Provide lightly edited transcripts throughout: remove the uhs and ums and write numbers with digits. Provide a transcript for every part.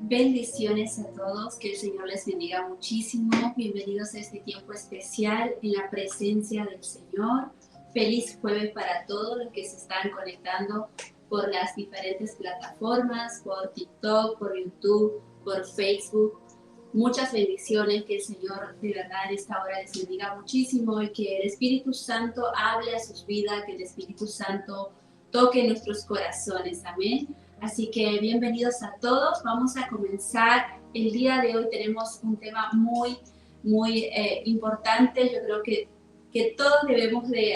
Bendiciones a todos, que el Señor les bendiga muchísimo. Bienvenidos a este tiempo especial en la presencia del Señor. Feliz jueves para todos los que se están conectando por las diferentes plataformas, por TikTok, por YouTube, por Facebook. Muchas bendiciones, que el Señor de verdad en esta hora les bendiga muchísimo y que el Espíritu Santo hable a sus vidas, que el Espíritu Santo toque nuestros corazones. Amén. Así que bienvenidos a todos. Vamos a comenzar. El día de hoy tenemos un tema muy importante. Yo creo que todos debemos de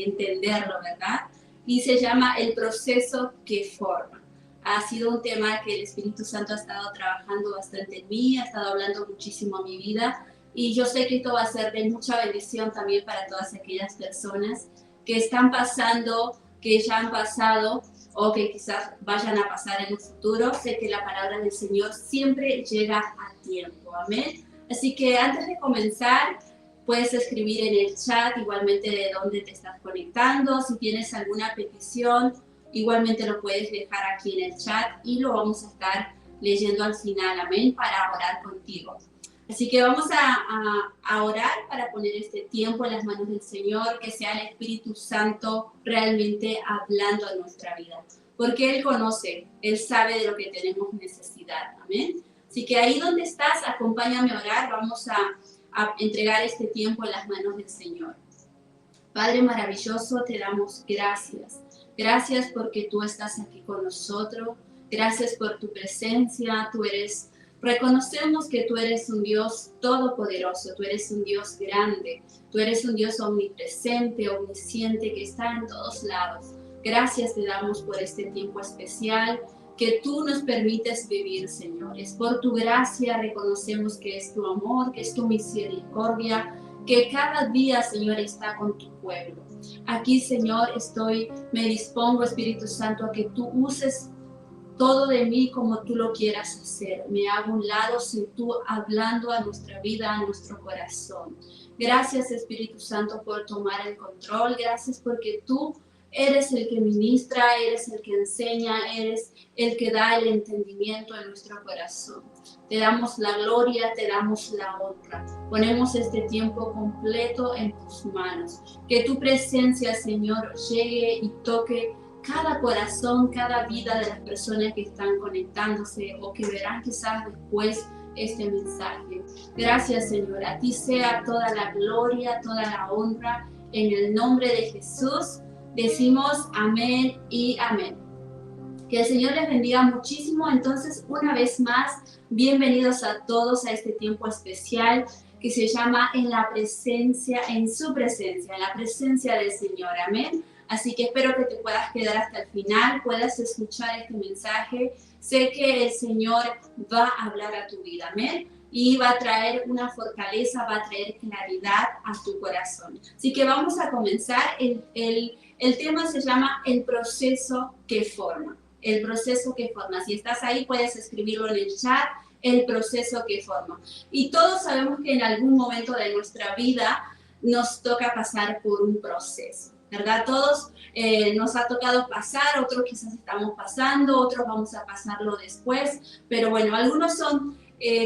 entenderlo, ¿verdad? Y se llama el proceso que forma. Ha sido un tema que el Espíritu Santo ha estado trabajando bastante en mí, ha estado hablando muchísimo a mi vida, y yo sé que esto va a ser de mucha bendición también para todas aquellas personas que están pasando, que ya han pasado o que quizás vayan a pasar en el futuro. Sé que la palabra del Señor siempre llega a tiempo. Amén. Así que antes de comenzar, puedes escribir en el chat igualmente de dónde te estás conectando. Si tienes alguna petición, igualmente lo puedes dejar aquí en el chat y lo vamos a estar leyendo al final. Amén, para orar contigo. Así que vamos a orar para poner este tiempo en las manos del Señor, que sea el Espíritu Santo realmente hablando a nuestra vida. Porque Él conoce, Él sabe de lo que tenemos necesidad. Amén. Así que ahí donde estás, acompáñame a orar. Vamos a entregar este tiempo en las manos del Señor. Padre maravilloso, te damos gracias. Gracias porque tú estás aquí con nosotros. Gracias por tu presencia. Reconocemos que tú eres un Dios todopoderoso, tú eres un Dios grande, tú eres un Dios omnipresente, omnisciente, que está en todos lados. Gracias te damos por este tiempo especial que tú nos permites vivir, Señor. Es por tu gracia, reconocemos que es tu amor, que es tu misericordia, que cada día, Señor, está con tu pueblo. Aquí, Señor, me dispongo, Espíritu Santo, a que tú uses todo de mí como tú lo quieras hacer. Me hago a un lado, sin tú hablando a nuestra vida, a nuestro corazón. Gracias, Espíritu Santo, por tomar el control. Gracias porque tú eres el que ministra, eres el que enseña, eres el que da el entendimiento en nuestro corazón. Te damos la gloria, te damos la honra. Ponemos este tiempo completo en tus manos. Que tu presencia, Señor, llegue y toque cada corazón, cada vida de las personas que están conectándose o que verán quizás después este mensaje. Gracias, Señor. A ti sea toda la gloria, toda la honra. En el nombre de Jesús decimos amén y amén. Que el Señor les bendiga muchísimo. Entonces, una vez más, bienvenidos a todos a este tiempo especial que se llama en la presencia, en su presencia, en la presencia del Señor. Amén. Así que espero que te puedas quedar hasta el final, puedas escuchar este mensaje. Sé que el Señor va a hablar a tu vida, amén. Y va a traer una fortaleza, va a traer claridad a tu corazón. Así que vamos a comenzar. El tema se llama el proceso que forma. El proceso que forma. Si estás ahí, puedes escribirlo en el chat. El proceso que forma. Y todos sabemos que en algún momento de nuestra vida nos toca pasar por un proceso, ¿verdad? Todos nos ha tocado pasar, otros quizás estamos pasando, otros vamos a pasarlo después, pero bueno, algunos son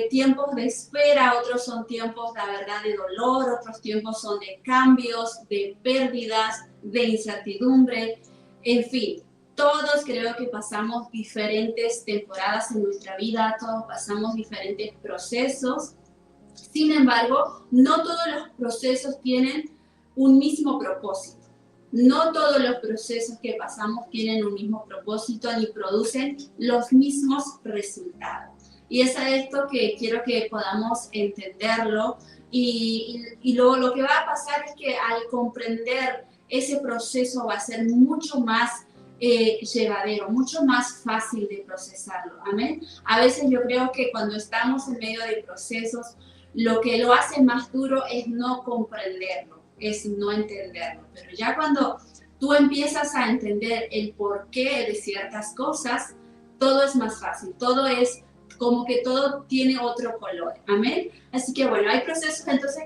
tiempos de espera, otros son tiempos, la verdad, de dolor, otros tiempos son de cambios, de pérdidas, de incertidumbre, en fin. Todos creo que pasamos diferentes temporadas en nuestra vida, todos pasamos diferentes procesos. Sin embargo, no todos los procesos tienen un mismo propósito. No todos los procesos que pasamos tienen un mismo propósito ni producen los mismos resultados. Y es a esto que quiero que podamos entenderlo. Y luego lo que va a pasar es que al comprender ese proceso va a ser mucho más llevadero, mucho más fácil de procesarlo. Amén. A veces yo creo que cuando estamos en medio de procesos, lo que lo hace más duro es no comprenderlo, es no entenderlo. Pero ya cuando tú empiezas a entender el porqué de ciertas cosas, todo es más fácil, todo es como que todo tiene otro color. Amén. Así que bueno, hay procesos entonces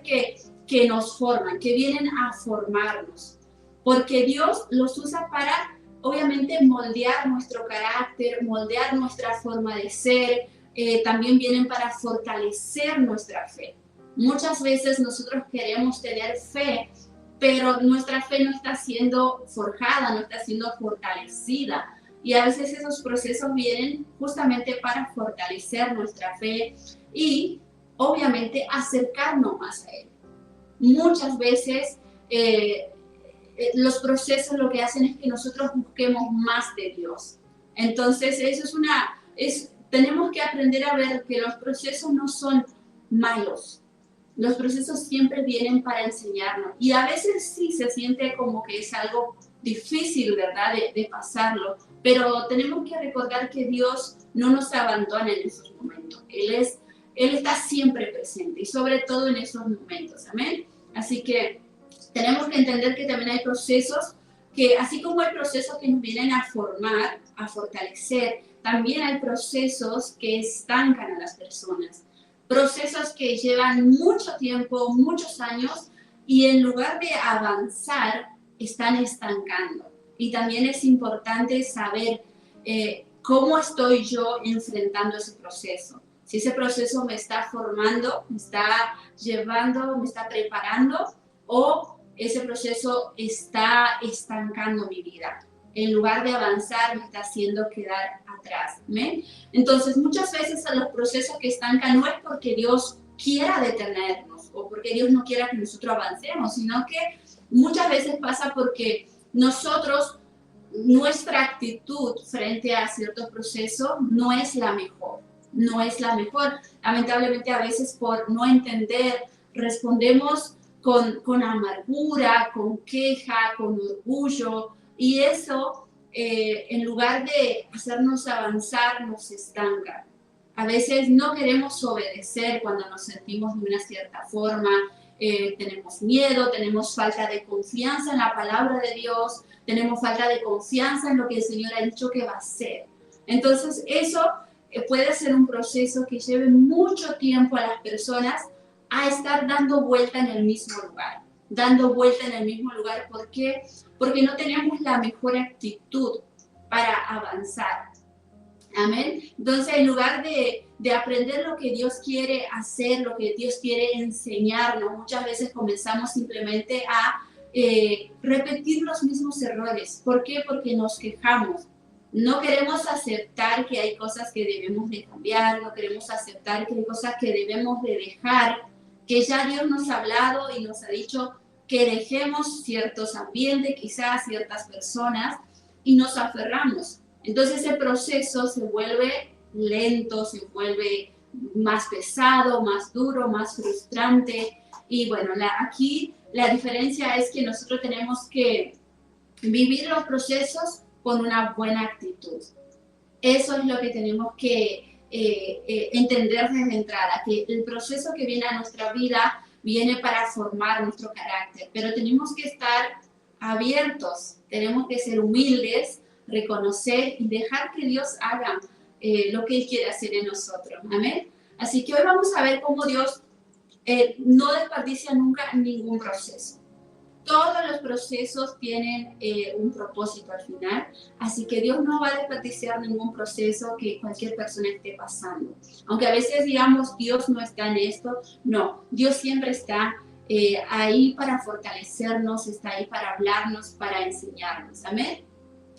que nos forman, que vienen a formarnos, porque Dios los usa para obviamente moldear nuestro carácter, moldear nuestra forma de ser, también vienen para fortalecer nuestra fe. Muchas veces nosotros queremos tener fe, pero nuestra fe no está siendo forjada, no está siendo fortalecida. Y a veces esos procesos vienen justamente para fortalecer nuestra fe y obviamente acercarnos más a Él. Muchas veces los procesos lo que hacen es que nosotros busquemos más de Dios. Entonces eso tenemos que aprender a ver que los procesos no son malos. Los procesos siempre vienen para enseñarnos. Y a veces sí se siente como que es algo difícil, ¿verdad?, de pasarlo. Pero tenemos que recordar que Dios no nos abandona en esos momentos. Él está siempre presente y sobre todo en esos momentos. Amén. Así que tenemos que entender que también hay procesos que, así como hay procesos que nos vienen a formar, a fortalecer, también hay procesos que estancan a las personas. Procesos que llevan mucho tiempo, muchos años, y en lugar de avanzar, están estancando. Y también es importante saber cómo estoy yo enfrentando ese proceso. Si ese proceso me está formando, me está llevando, me está preparando, o ese proceso está estancando mi vida. En lugar de avanzar, me está haciendo quedar atrás. ¿Ven? Entonces, muchas veces a los procesos que estancan no es porque Dios quiera detenernos o porque Dios no quiera que nosotros avancemos, sino que muchas veces pasa porque nosotros, nuestra actitud frente a ciertos procesos no es la mejor. No es la mejor. Lamentablemente, a veces por no entender, respondemos con amargura, con queja, con orgullo, y eso, en lugar de hacernos avanzar, nos estanca. A veces no queremos obedecer cuando nos sentimos de una cierta forma, tenemos miedo, tenemos falta de confianza en la palabra de Dios, tenemos falta de confianza en lo que el Señor ha dicho que va a hacer. Entonces, eso puede ser un proceso que lleve mucho tiempo a las personas a estar dando vuelta en el mismo lugar. Dando vuelta en el mismo lugar. ¿Por qué? Porque no tenemos la mejor actitud para avanzar. Amén. Entonces, en lugar de aprender lo que Dios quiere hacer, lo que Dios quiere enseñarnos, muchas veces comenzamos simplemente a repetir los mismos errores. ¿Por qué? Porque nos quejamos. No queremos aceptar que hay cosas que debemos de cambiar, no queremos aceptar que hay cosas que debemos de dejar, que ya Dios nos ha hablado y nos ha dicho que dejemos ciertos ambientes, quizás ciertas personas, y nos aferramos. Entonces ese proceso se vuelve lento, se vuelve más pesado, más duro, más frustrante. Y bueno, aquí la diferencia es que nosotros tenemos que vivir los procesos con una buena actitud. Eso es lo que tenemos que entender desde entrada, que el proceso que viene a nuestra vida viene para formar nuestro carácter, pero tenemos que estar abiertos, tenemos que ser humildes, reconocer y dejar que Dios haga lo que Él quiere hacer en nosotros. Amén. Así que hoy vamos a ver cómo Dios no desperdicia nunca ningún proceso. Todos los procesos tienen un propósito al final, así que Dios no va a desperdiciar ningún proceso que cualquier persona esté pasando. Aunque a veces digamos, Dios no está en esto, no, Dios siempre está ahí para fortalecernos, está ahí para hablarnos, para enseñarnos. Amén.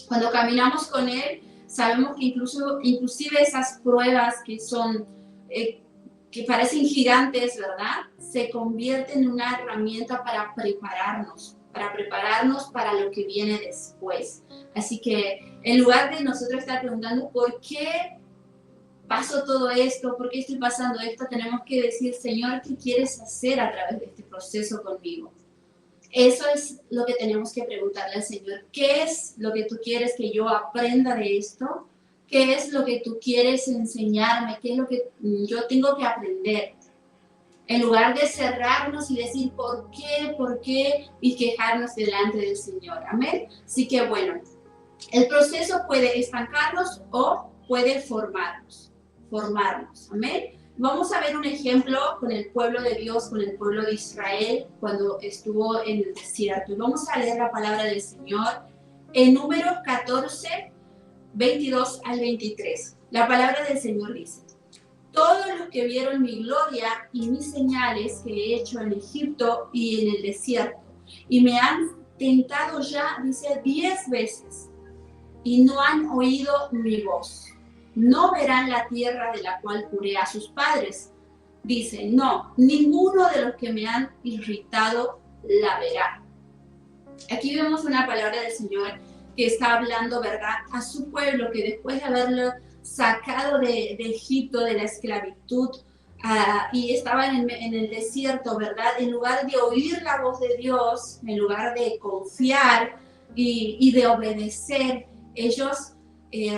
Cuando caminamos con Él, sabemos que inclusive esas pruebas que son, que parecen gigantes, ¿verdad?, se convierten en una herramienta para prepararnos para lo que viene después. Así que en lugar de nosotros estar preguntando por qué pasó todo esto, por qué estoy pasando esto, tenemos que decir, Señor, ¿qué quieres hacer a través de este proceso conmigo? Eso es lo que tenemos que preguntarle al Señor. ¿Qué es lo que tú quieres que yo aprenda de esto? ¿Qué es lo que tú quieres enseñarme? ¿Qué es lo que yo tengo que aprender? En lugar de cerrarnos y decir por qué, y quejarnos delante del Señor. Amén. Así que bueno, el proceso puede estancarnos o puede formarnos. Amén. Vamos a ver un ejemplo con el pueblo de Dios, con el pueblo de Israel, cuando estuvo en el desierto. Y vamos a leer la palabra del Señor en Números 14, 22 al 23. La palabra del Señor dice: todos los que vieron mi gloria y mis señales que he hecho en Egipto y en el desierto, y me han tentado ya, dice, 10 veces, y no han oído mi voz. No verán la tierra de la cual juré a sus padres. Dice, no, ninguno de los que me han irritado la verá. Aquí vemos una palabra del Señor que está hablando, ¿verdad?, a su pueblo, que después de haberlo sacado de Egipto, de la esclavitud, y estaban en el desierto, ¿verdad?, en lugar de oír la voz de Dios, en lugar de confiar y de obedecer, ellos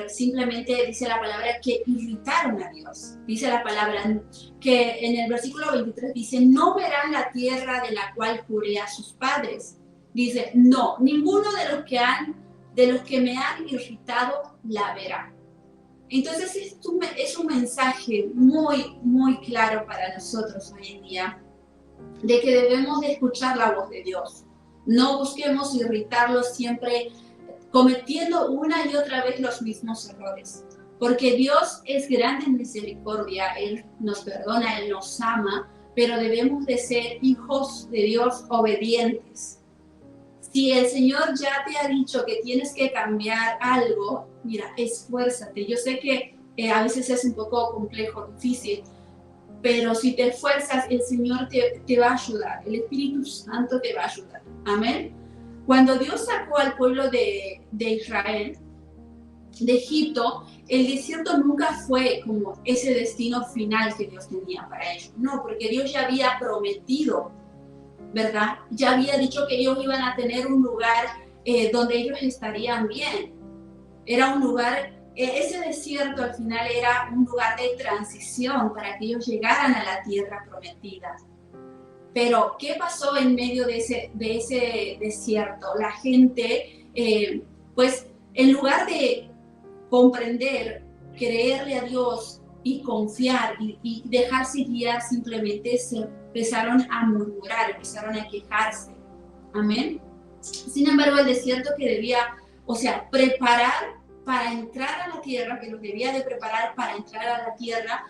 simplemente, dice la palabra, que irritaron a Dios. Dice la palabra que en el versículo 23 dice, no verán la tierra de la cual juré a sus padres. Dice, no, ninguno de los que me han irritado la verá. Entonces es un mensaje muy, muy claro para nosotros hoy en día, de que debemos de escuchar la voz de Dios. No busquemos irritarlo siempre cometiendo una y otra vez los mismos errores. Porque Dios es grande en misericordia, Él nos perdona, Él nos ama, pero debemos de ser hijos de Dios obedientes. Si el Señor ya te ha dicho que tienes que cambiar algo, mira, esfuérzate. Yo sé que a veces es un poco complejo, difícil, pero si te esfuerzas, el Señor te va a ayudar. El Espíritu Santo te va a ayudar. Amén. Cuando Dios sacó al pueblo de Israel de Egipto, el desierto nunca fue como ese destino final que Dios tenía para ellos. No, porque Dios ya había prometido, ¿verdad? Ya había dicho que ellos iban a tener un lugar donde ellos estarían bien. Era un lugar, ese desierto al final era un lugar de transición para que ellos llegaran a la tierra prometida. Pero, ¿qué pasó en medio de ese desierto? La gente, pues, en lugar de comprender, creerle a Dios y confiar y dejarse guiar, simplemente se empezaron a murmurar, empezaron a quejarse. Amén. Sin embargo, el desierto que debía, preparar para entrar a la tierra, que los debía de preparar para entrar a la tierra,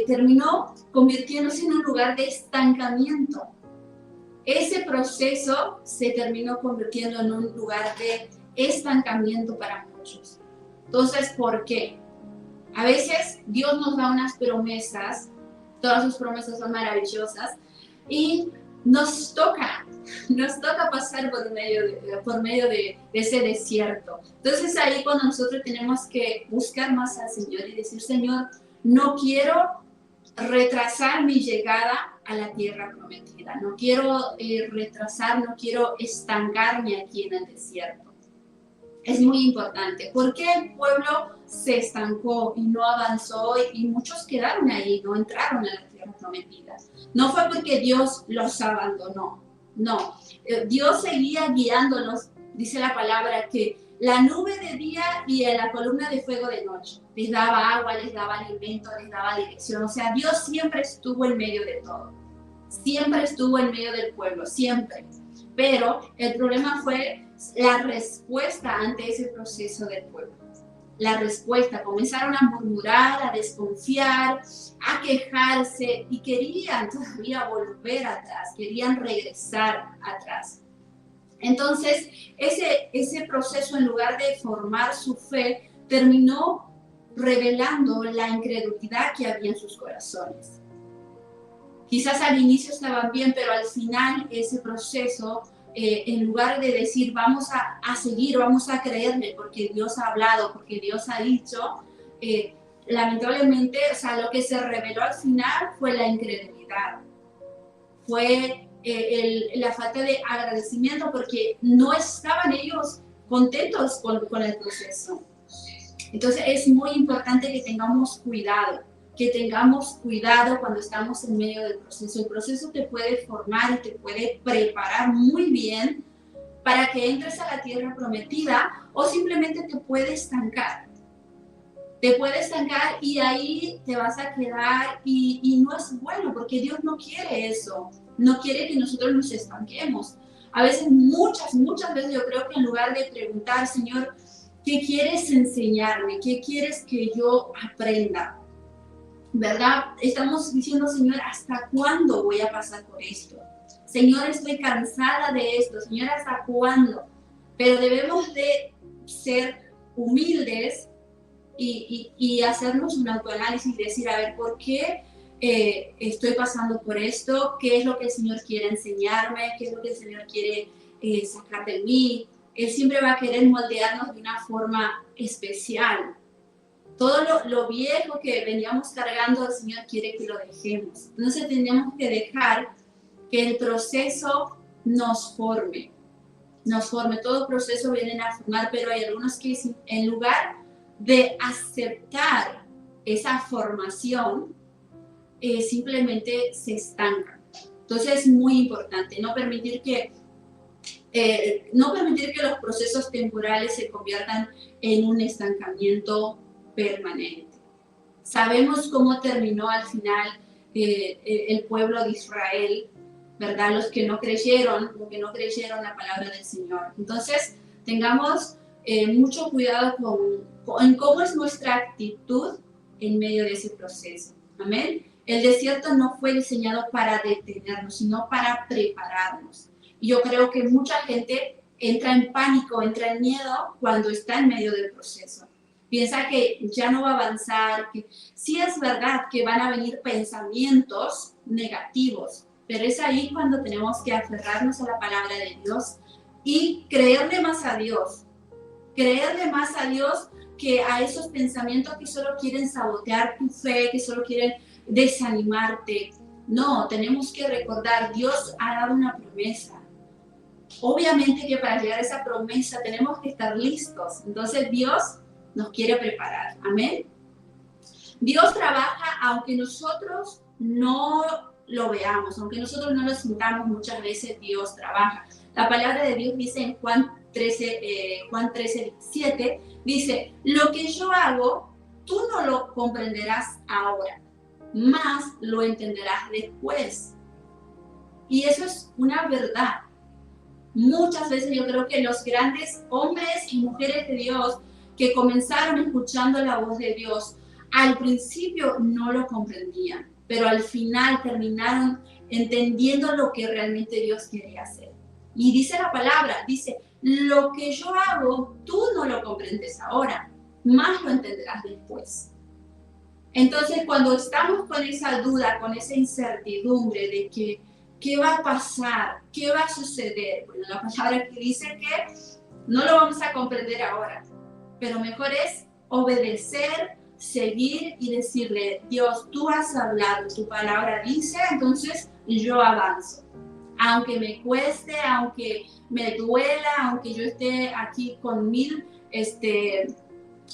terminó convirtiéndose en un lugar de estancamiento. Ese proceso se terminó convirtiendo en un lugar de estancamiento para muchos. Entonces, ¿por qué? A veces Dios nos da unas promesas, todas sus promesas son maravillosas, y nos toca pasar por medio de ese desierto. Entonces ahí cuando nosotros tenemos que buscar más al Señor y decir, Señor, no quiero retrasar mi llegada a la tierra prometida, no quiero no quiero estancarme aquí en el desierto. Es muy importante. ¿Por qué el pueblo se estancó y no avanzó y muchos quedaron ahí, no entraron a la tierra prometida? No fue porque Dios los abandonó, no. Dios seguía guiándolos, dice la palabra, que la nube de día y la columna de fuego de noche. Les daba agua, les daba alimento, les daba dirección. O sea, Dios siempre estuvo en medio de todo. Siempre estuvo en medio del pueblo, siempre. Pero el problema fue la respuesta ante ese proceso del pueblo. La respuesta, comenzaron a murmurar, a desconfiar, a quejarse y querían todavía volver atrás, querían regresar atrás. Entonces, ese proceso, en lugar de formar su fe, terminó revelando la incredulidad que había en sus corazones. Quizás al inicio estaban bien, pero al final ese proceso, en lugar de decir vamos a seguir, vamos a creerle porque Dios ha hablado, porque Dios ha dicho, lamentablemente, lo que se reveló al final fue la incredulidad. Fue la falta de agradecimiento porque no estaban ellos contentos con el proceso. Entonces es muy importante que tengamos cuidado cuando estamos en medio del proceso. El proceso te puede formar y te puede preparar muy bien para que entres a la tierra prometida, o simplemente te puede estancar. Te puede estancar y ahí te vas a quedar y no es bueno, porque Dios no quiere eso. No quiere que nosotros nos estanquemos. A veces, muchas veces yo creo que en lugar de preguntar, Señor, ¿qué quieres enseñarme? ¿Qué quieres que yo aprenda? ¿verdad? Estamos diciendo, Señor, ¿hasta cuándo voy a pasar por esto? Señor, estoy cansada de esto. Señor, ¿hasta cuándo? Pero debemos de ser humildes y hacernos un autoanálisis y decir, a ver, ¿por qué estoy pasando por esto? ¿Qué es lo que el Señor quiere enseñarme? ¿Qué es lo que el Señor quiere sacar de mí? Él siempre va a querer moldearnos de una forma especial. Todo lo viejo que veníamos cargando, el Señor quiere que lo dejemos. Entonces tenemos que dejar que el proceso nos forme. Nos forme. Todo proceso viene a formar, pero hay algunos que en lugar de aceptar esa formación, simplemente se estancan. Entonces es muy importante no permitir que los procesos temporales se conviertan en un estancamiento permanente. Sabemos cómo terminó al final el pueblo de Israel, ¿verdad? Los que no creyeron la palabra del Señor. Entonces, tengamos mucho cuidado con cómo es nuestra actitud en medio de ese proceso. Amén. El desierto no fue diseñado para detenernos, sino para prepararnos. Y yo creo que mucha gente entra en pánico, entra en miedo cuando está en medio del proceso. Piensa que ya no va a avanzar, que sí es verdad que van a venir pensamientos negativos, pero es ahí cuando tenemos que aferrarnos a la palabra de Dios y creerle más a Dios que a esos pensamientos que solo quieren sabotear tu fe, que solo quieren desanimarte. No, tenemos que recordar, Dios ha dado una promesa. Obviamente que para llegar a esa promesa tenemos que estar listos. Entonces Dios nos quiere preparar. Amén. Dios trabaja aunque nosotros no lo veamos, aunque nosotros no lo sintamos, muchas veces Dios trabaja. La palabra de Dios dice en Juan 13:7, dice, lo que yo hago, tú no lo comprenderás ahora, más lo entenderás después. Y eso es una verdad. Muchas veces yo creo que los grandes hombres y mujeres de Dios que comenzaron escuchando la voz de Dios, al principio no lo comprendían, pero al final terminaron entendiendo lo que realmente Dios quería hacer. Y dice la palabra, dice, lo que yo hago, tú no lo comprendes ahora, más lo entenderás después. Entonces, cuando estamos con esa duda, con esa incertidumbre de que, ¿qué va a pasar? ¿Qué va a suceder? Bueno, la palabra que dice que no lo vamos a comprender ahora, pero mejor es obedecer, seguir y decirle, Dios, tú has hablado, tu palabra dice, entonces yo avanzo. Aunque me cueste, aunque me duela, aunque yo esté aquí con 1000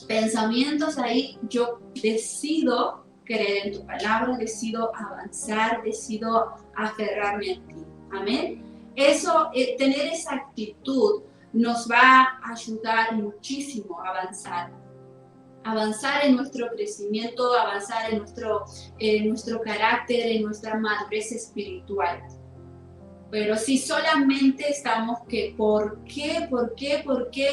pensamientos ahí, yo decido creer en tu palabra, decido avanzar, decido aferrarme a ti. Amén. Eso, tener esa actitud nos va a ayudar muchísimo a avanzar en nuestro crecimiento, avanzar en nuestro carácter, en nuestra madurez espiritual. Pero si solamente estamos que ¿por qué?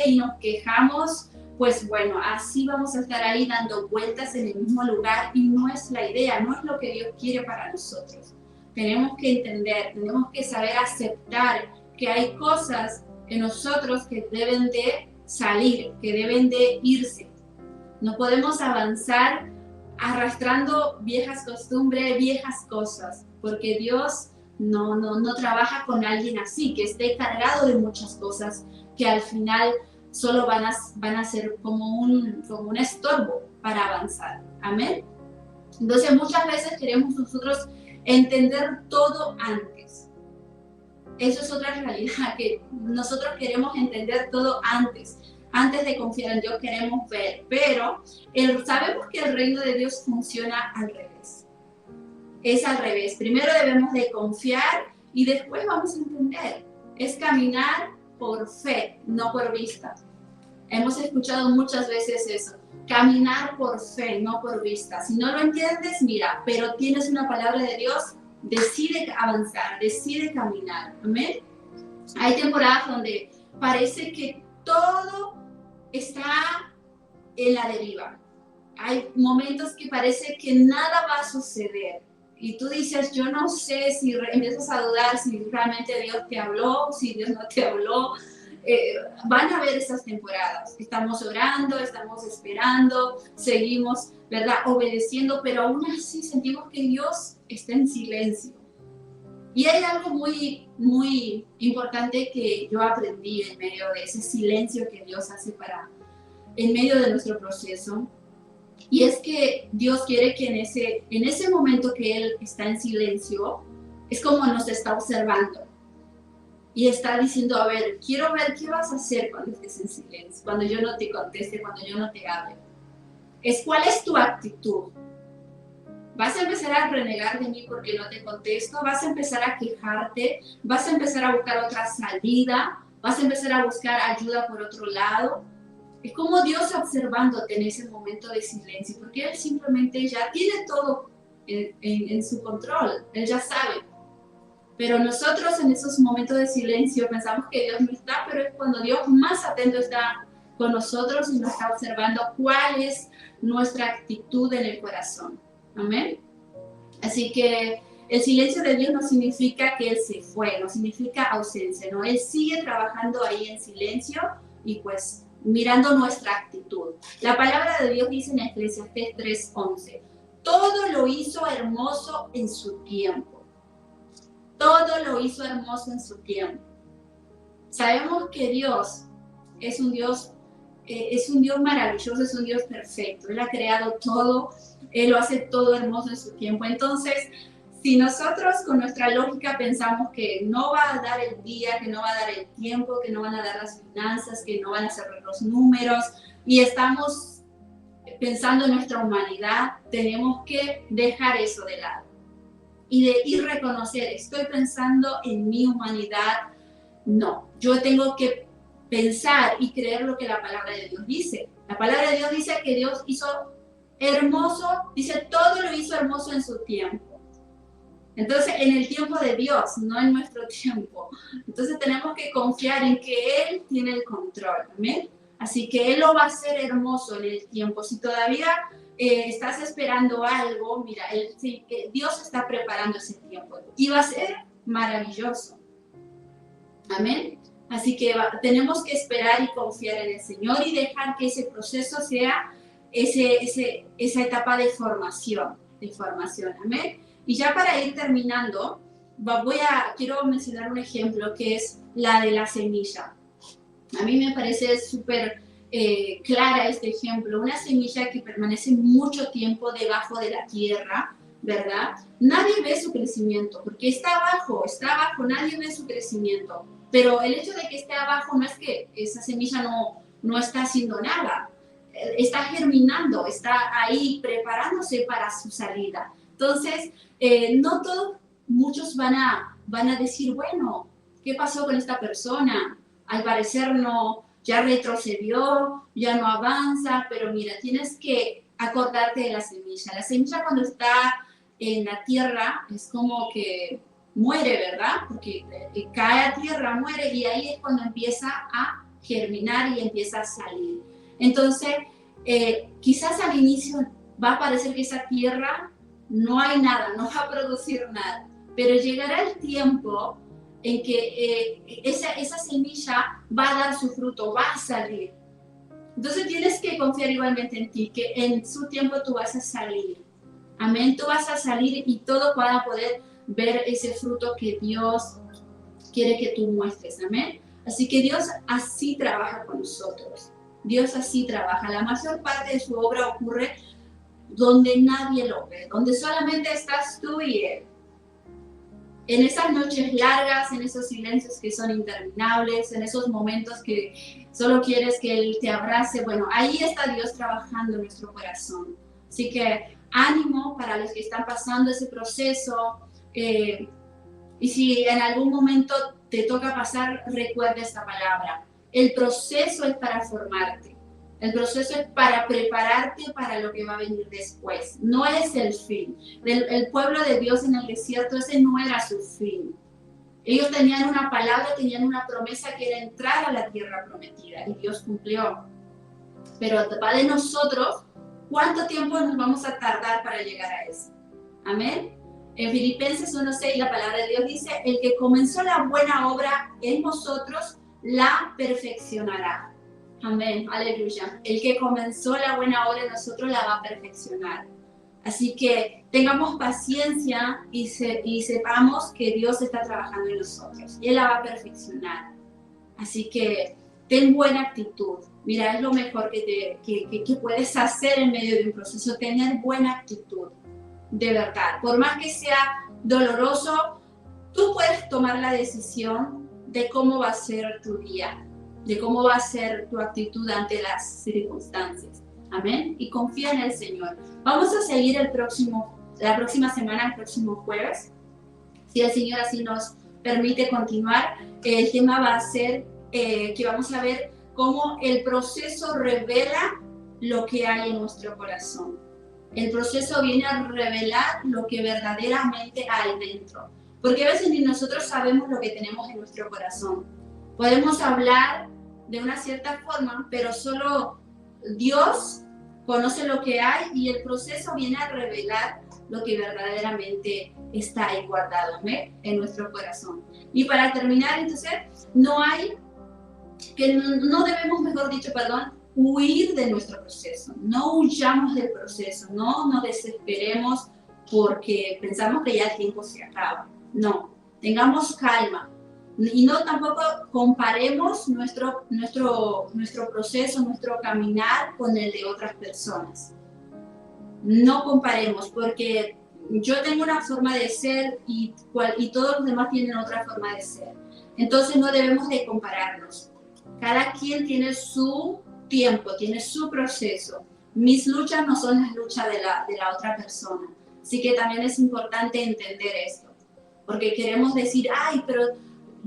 Y nos quejamos, pues bueno, así vamos a estar ahí dando vueltas en el mismo lugar y no es la idea, no es lo que Dios quiere para nosotros. Tenemos que entender, tenemos que saber aceptar que hay cosas en nosotros que deben de salir, que deben de irse. No podemos avanzar arrastrando viejas costumbres, viejas cosas, porque Dios no trabaja con alguien así, que esté cargado de muchas cosas que al final solo van a ser como un estorbo para avanzar. Amén. Entonces muchas veces queremos nosotros entender todo antes. Eso es otra realidad, que nosotros queremos entender todo antes de confiar en Dios queremos ver, pero sabemos que el reino de Dios funciona al revés. Es al revés. Primero debemos de confiar y después vamos a entender. Es caminar por fe, no por vista. Hemos escuchado muchas veces eso. Caminar por fe, no por vista. Si no lo entiendes, mira, pero tienes una palabra de Dios, decide avanzar, decide caminar. Amén. Hay temporadas donde parece que todo está en la deriva. hay momentos que parece que nada va a suceder. Y tú dices, yo no sé si empiezas a dudar si realmente Dios te habló, si Dios no te habló. Van a haber esas temporadas. Estamos orando, estamos esperando, seguimos, ¿verdad?, obedeciendo, pero aún así sentimos que Dios está en silencio. Y hay algo muy, muy importante que yo aprendí en medio de ese silencio que Dios hace en medio de nuestro proceso. Y es que Dios quiere que en ese momento que Él está en silencio, es como nos está observando. Y está diciendo, a ver, quiero ver qué vas a hacer cuando estés en silencio, cuando yo no te conteste, cuando yo no te hable. ¿Cuál es tu actitud? ¿Vas a empezar a renegar de mí porque no te contesto? ¿Vas a empezar a quejarte? ¿Vas a empezar a buscar otra salida? ¿Vas a empezar a buscar ayuda por otro lado? Es como Dios observándote en ese momento de silencio, porque Él simplemente ya tiene todo en su control, Él ya sabe. Pero nosotros en esos momentos de silencio pensamos que Dios no está, pero es cuando Dios más atento está con nosotros y nos está observando cuál es nuestra actitud en el corazón. Amén. Así que el silencio de Dios no significa que Él se fue, no significa ausencia, ¿no? Él sigue trabajando ahí en silencio y pues mirando nuestra actitud. La palabra de Dios dice en Eclesiastés 3:11, todo lo hizo hermoso en su tiempo. Todo lo hizo hermoso en su tiempo. Sabemos que Dios es un Dios maravilloso, es un Dios perfecto. Él ha creado todo, Él lo hace todo hermoso en su tiempo. Entonces, si nosotros con nuestra lógica pensamos que no va a dar el día, que no va a dar el tiempo, que no van a dar las finanzas, que no van a cerrar los números, y estamos pensando en nuestra humanidad, tenemos que dejar eso de lado. Y reconocer, estoy pensando en mi humanidad. No, yo tengo que pensar y creer lo que la palabra de Dios dice. La palabra de Dios dice que Dios hizo hermoso, dice todo lo hizo hermoso en su tiempo. Entonces, en el tiempo de Dios, no en nuestro tiempo. Entonces tenemos que confiar en que Él tiene el control, ¿amén? Así que Él lo va a hacer hermoso en el tiempo. Si todavía estás esperando algo, mira, Dios está preparando ese tiempo y va a ser maravilloso. Amén. Así que tenemos que esperar y confiar en el Señor y dejar que ese proceso sea esa etapa de formación. Amén. Y ya para ir terminando, quiero mencionar un ejemplo que es la de la semilla. A mí me parece súper clara este ejemplo. Una semilla que permanece mucho tiempo debajo de la tierra, ¿verdad? Nadie ve su crecimiento, porque está abajo, nadie ve su crecimiento. Pero el hecho de que esté abajo no es que esa semilla no está haciendo nada. Está germinando, está ahí preparándose para su salida. Entonces, no todos, muchos van a decir, bueno, ¿qué pasó con esta persona? Al parecer ya retrocedió, ya no avanza, pero mira, tienes que acordarte de la semilla. La semilla cuando está en la tierra es como que muere, ¿verdad? Porque cae a tierra, muere y ahí es cuando empieza a germinar y empieza a salir. Entonces, quizás al inicio va a parecer que esa tierra no hay nada, no va a producir nada, pero llegará el tiempo en que esa semilla va a dar su fruto, va a salir. Entonces tienes que confiar igualmente en ti, que en su tiempo tú vas a salir. Amén, tú vas a salir y todos van a poder ver ese fruto que Dios quiere que tú muestres. Amén. Así que Dios así trabaja con nosotros. Dios así trabaja. La mayor parte de su obra ocurre donde nadie lo ve, donde solamente estás tú y Él. En esas noches largas, en esos silencios que son interminables, en esos momentos que solo quieres que Él te abrace, bueno, ahí está Dios trabajando en nuestro corazón. Así que ánimo para los que están pasando ese proceso. Y si en algún momento te toca pasar, recuerda esta palabra. El proceso es para formarte. El proceso es para prepararte para lo que va a venir después. No es el fin. El pueblo de Dios en el desierto, ese no era su fin. Ellos tenían una palabra, tenían una promesa que era entrar a la tierra prometida y Dios cumplió. Pero va de nosotros ¿Cuánto tiempo nos vamos a tardar para llegar a eso? Amén. En Filipenses 1:6 la palabra de Dios dice, el que comenzó la buena obra en vosotros la perfeccionará. Amén, aleluya. El que comenzó la buena obra en nosotros la va a perfeccionar. Así que tengamos paciencia y sepamos que Dios está trabajando en nosotros y Él la va a perfeccionar. Así que ten buena actitud. Mira, es lo mejor que puedes hacer en medio de un proceso, tener buena actitud, de verdad. Por más que sea doloroso, tú puedes tomar la decisión de cómo va a ser tu día, de cómo va a ser tu actitud ante las circunstancias. Amén. Y confía en el Señor. Vamos a seguir la próxima semana, el próximo jueves. Si el Señor así nos permite continuar, el tema va a ser que vamos a ver cómo el proceso revela lo que hay en nuestro corazón. El proceso viene a revelar lo que verdaderamente hay dentro. Porque a veces ni nosotros sabemos lo que tenemos en nuestro corazón. Podemos hablar de una cierta forma, pero solo Dios conoce lo que hay y el proceso viene a revelar lo que verdaderamente está ahí guardado, ¿eh? En nuestro corazón. Y para terminar, entonces, no debemos, mejor dicho, huir de nuestro proceso. No huyamos del proceso, no nos desesperemos porque pensamos que ya el tiempo se acaba. No, tengamos calma. Y no tampoco comparemos nuestro proceso, nuestro caminar con el de otras personas. No comparemos, porque yo tengo una forma de ser y todos los demás tienen otra forma de ser. Entonces no debemos de compararnos. Cada quien tiene su tiempo, tiene su proceso. Mis luchas no son las luchas de la otra persona. Así que también es importante entender esto. Porque queremos decir, ay, pero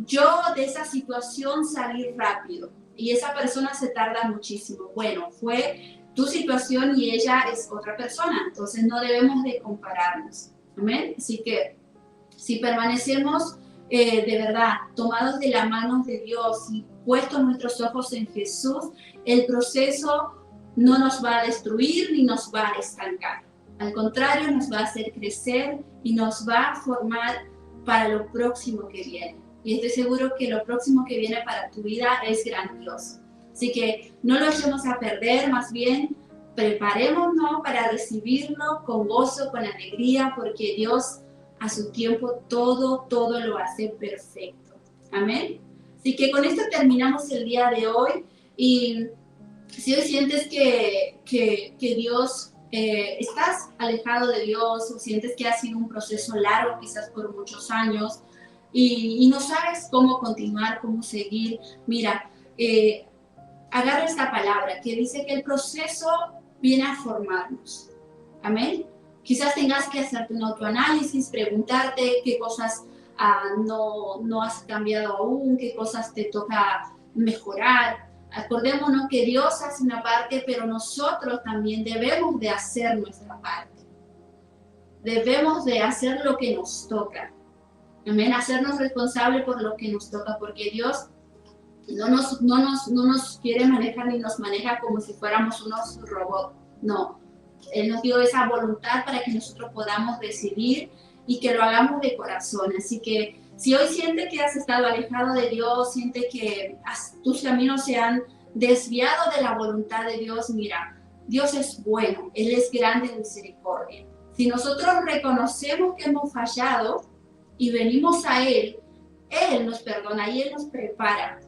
yo de esa situación salí rápido y esa persona se tarda muchísimo. Bueno, fue tu situación y ella es otra persona, entonces no debemos de compararnos. ¿Amén? Así que si permanecemos de verdad tomados de la mano de Dios y puestos nuestros ojos en Jesús, el proceso no nos va a destruir ni nos va a estancar. Al contrario, nos va a hacer crecer y nos va a formar para lo próximo que viene. Y estoy seguro que lo próximo que viene para tu vida es grandioso. Así que no lo echemos a perder, más bien preparémonos para recibirlo con gozo, con alegría, porque Dios a su tiempo todo lo hace perfecto. Amén. Así que con esto terminamos el día de hoy. Y si hoy sientes que Dios, estás alejado de Dios, o sientes que ha sido un proceso largo, quizás por muchos años, y no sabes cómo continuar, cómo seguir, mira, agarra esta palabra que dice que el proceso viene a formarnos. Amén. Quizás tengas que hacerte un autoanálisis, preguntarte qué cosas no has cambiado aún, qué cosas te toca mejorar. Acordémonos que Dios hace una parte, pero nosotros también debemos de hacer nuestra parte. Debemos de hacer lo que nos toca. Amén, hacernos responsables por lo que nos toca, porque Dios no nos quiere manejar ni nos maneja como si fuéramos unos robots. No, Él nos dio esa voluntad para que nosotros podamos decidir y que lo hagamos de corazón. Así que si hoy sientes que has estado alejado de Dios, sientes que tus caminos se han desviado de la voluntad de Dios, mira, Dios es bueno, Él es grande en misericordia. Si nosotros reconocemos que hemos fallado y venimos a Él, Él nos perdona y Él nos prepara.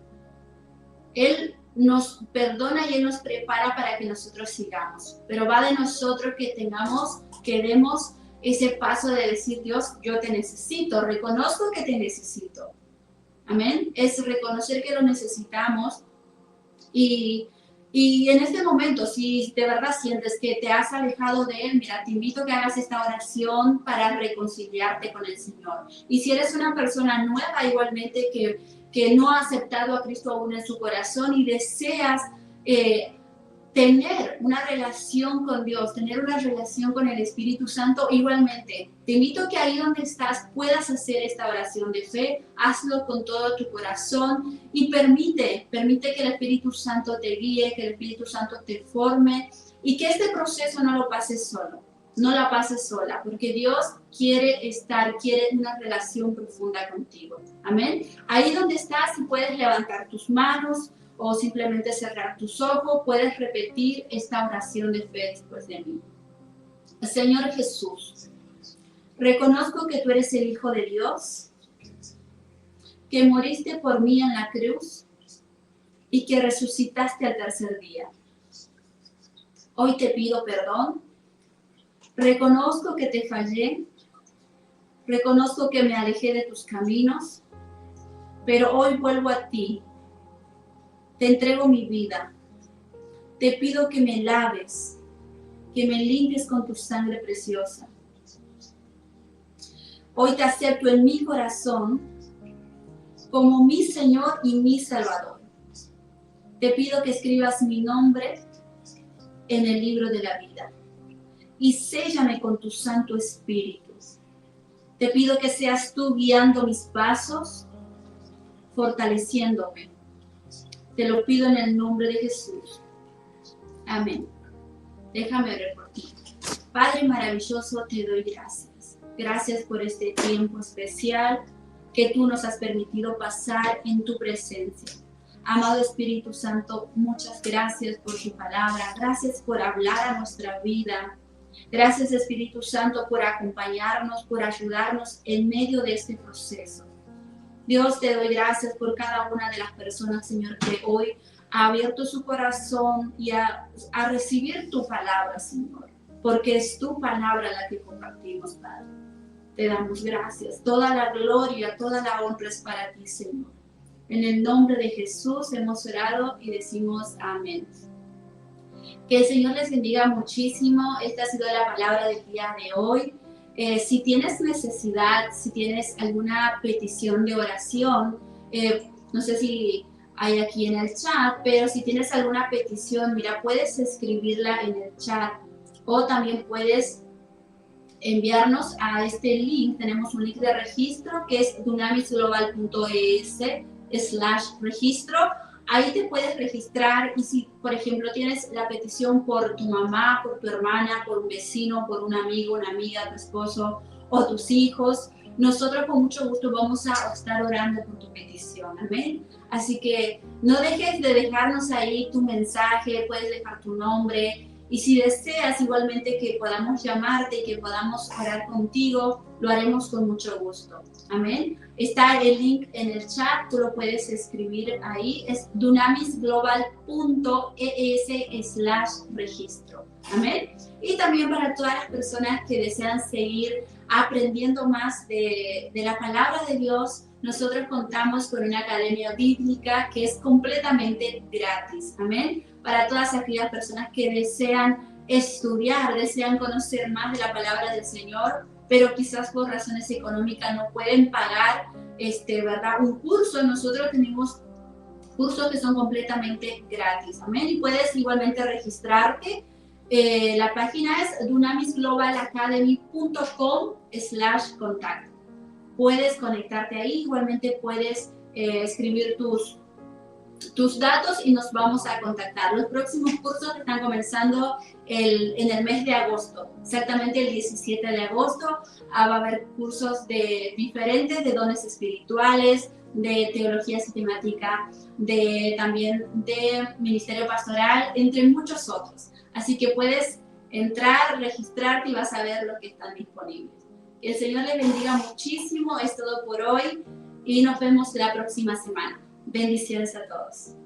Él nos perdona y Él nos prepara para que nosotros sigamos. Pero va de nosotros que demos ese paso de decir, Dios, yo te necesito, reconozco que te necesito. Amén. Es reconocer que lo necesitamos y en este momento, si de verdad sientes que te has alejado de Él, mira, te invito a que hagas esta oración para reconciliarte con el Señor. Y si eres una persona nueva igualmente que no ha aceptado a Cristo aún en su corazón y deseas tener una relación con Dios, tener una relación con el Espíritu Santo, igualmente, te invito a que ahí donde estás puedas hacer esta oración de fe, hazlo con todo tu corazón y permite que el Espíritu Santo te guíe, que el Espíritu Santo te forme Y que este proceso no lo pases solo, no la pases sola, porque Dios quiere una relación profunda contigo. Amén. Ahí donde estás, si puedes levantar tus manos o simplemente cerrar tus ojos, puedes repetir esta oración de fe después de mí. Señor Jesús, reconozco que tú eres el Hijo de Dios, que moriste por mí en la cruz y que resucitaste al tercer día. Hoy te pido perdón. Reconozco que te fallé. Reconozco que me alejé de tus caminos, pero hoy vuelvo a ti. Te entrego mi vida. Te pido que me laves, que me limpies con tu sangre preciosa. Hoy te acepto en mi corazón como mi Señor y mi Salvador. Te pido que escribas mi nombre en el libro de la vida y séllame con tu Santo Espíritu. Te pido que seas tú guiando mis pasos, fortaleciéndome. Te lo pido en el nombre de Jesús. Amén. Déjame orar por ti. Padre maravilloso, te doy gracias. Gracias por este tiempo especial que tú nos has permitido pasar en tu presencia. Amado Espíritu Santo, muchas gracias por tu palabra. Gracias por hablar a nuestra vida. Gracias, Espíritu Santo, por acompañarnos, por ayudarnos en medio de este proceso. Dios, te doy gracias por cada una de las personas, Señor, que hoy ha abierto su corazón y a recibir tu palabra, Señor, porque es tu palabra la que compartimos, Padre. Te damos gracias. Toda la gloria, toda la honra es para ti, Señor. En el nombre de Jesús hemos orado y decimos amén. Que el Señor les bendiga muchísimo. Esta ha sido la palabra del día de hoy. Si tienes necesidad, si tienes alguna petición de oración, no sé si hay aquí en el chat, pero si tienes alguna petición, mira, puedes escribirla en el chat o también puedes enviarnos a este link. Tenemos un link de registro que es dunamisglobal.es/registro. Ahí te puedes registrar y si, por ejemplo, tienes la petición por tu mamá, por tu hermana, por un vecino, por un amigo, una amiga, tu esposo o tus hijos, nosotros con mucho gusto vamos a estar orando por tu petición. Amén. Así que no dejes de dejarnos ahí tu mensaje, puedes dejar tu nombre. Y si deseas igualmente que podamos llamarte y que podamos orar contigo, lo haremos con mucho gusto. Amén. Está el link en el chat, tú lo puedes escribir ahí. Es dunamisglobal.es/registro. Amén. Y también para todas las personas que desean seguir aprendiendo más de la palabra de Dios, nosotros contamos con una academia bíblica que es completamente gratis. Amén. Para todas aquellas personas que desean estudiar, desean conocer más de la palabra del Señor, pero quizás por razones económicas no pueden pagar ¿verdad? Un curso. Nosotros tenemos cursos que son completamente gratis. Amén. Y puedes igualmente registrarte. La página es dunamisglobalacademy.com/contacto. Puedes conectarte ahí. Igualmente puedes escribir tus datos y nos vamos a contactar. Los próximos cursos están comenzando en el mes de agosto, exactamente el 17 de agosto. Va a haber cursos diferentes de dones espirituales, de teología sistemática, también de ministerio pastoral, entre muchos otros. Así que puedes entrar, registrarte y vas a ver lo que están disponibles. El Señor les bendiga muchísimo. Es todo por hoy y nos vemos la próxima semana. Bendiciones a todos.